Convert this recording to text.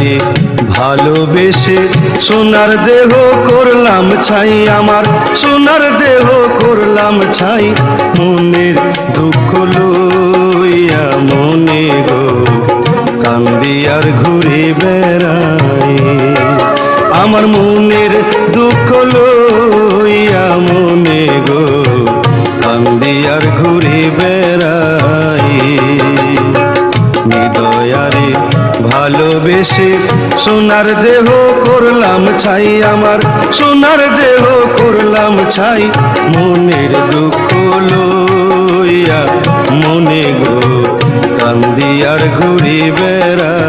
রে ভালোবেসে সোনার দেহ করলাম ছাই, আমার সোনার দেহ করলাম ছাই। মনের দুঃখ লইয়া মনে গো কান্দি আর ঘুরে বেড়াই, আমার মনের দুঃখ লইয়া মনে গো কান্দি আর ঘুরে বেড়াই। নিদয়ারে ভালোবেসে সোনার দেহ করলাম ছাই, আমার সোনার দেহ করলাম ছাই। মনের দুঃখ লইয়া মনে গো কান্দি আর ঘুরে বেড়াই।